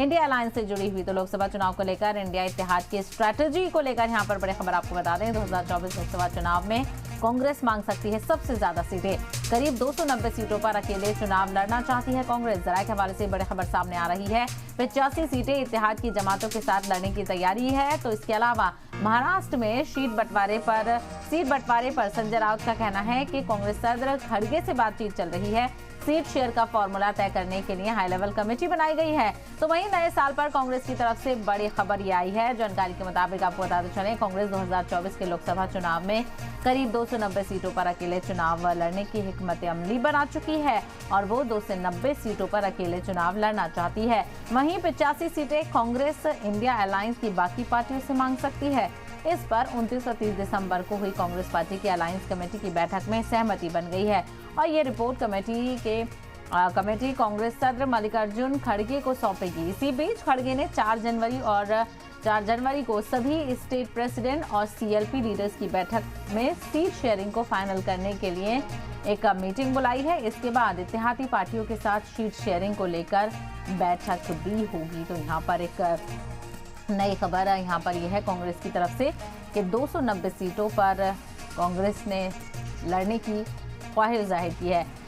India alliance से जुड़ी हुई। तो लोकसभा चुनाव को लेकर इंडिया इत्तेहाद की स्ट्रैटेजी को लेकर यहाँ पर बड़ी खबर आपको बता दें। 2024 लोकसभा चुनाव में कांग्रेस मांग सकती है सबसे ज्यादा सीटें। करीब 290 सीटों पर अकेले चुनाव लड़ना चाहती है कांग्रेस। जरा के हवाले से बड़ी खबर सामने आ रही है। 85 सीटें इत्तेहाद की जमातों के साथ लड़ने की तैयारी है। तो इसके अलावा महाराष्ट्र में सीट बंटवारे पर संजय राउत का कहना है कि कांग्रेस सदर खड़गे से बातचीत चल रही है। सीट शेयर का फॉर्मूला तय करने के लिए हाई लेवल कमेटी बनाई गई है। तो वहीं नए साल पर कांग्रेस की तरफ से बड़ी खबर ये आई है। जानकारी के मुताबिक आपको बताते चलें, कांग्रेस 2024 के लोकसभा चुनाव में करीब 290 सीटों पर अकेले चुनाव लड़ने की हिकमत अमली बना चुकी है और वो 290 सीटों पर अकेले चुनाव लड़ना चाहती है। वहीं 85 सीटें कांग्रेस इंडिया अलायंस की बाकी पार्टियों से मांग सकती है। इस पर 29 और 30 दिसंबर को हुई कांग्रेस पार्टी की अलायंस कमेटी की बैठक में सहमति बन गई है और ये रिपोर्ट कमेटी कांग्रेस सदर मल्लिकार्जुन खड़गे को सौंपेगी। इसी बीच खड़गे ने 4 जनवरी को सभी स्टेट प्रेसिडेंट और सीएलपी लीडर्स की बैठक में सीट शेयरिंग को फाइनल करने के लिए एक मीटिंग बुलाई है। इसके बाद इत्तेहादी पार्टियों के साथ सीट शेयरिंग को लेकर बैठक भी होगी। तो यहाँ पर एक नई खबर यहाँ पर यह है कांग्रेस की तरफ से कि 290 सीटों पर कांग्रेस ने लड़ने की ख्वाहिश जाहिर की है।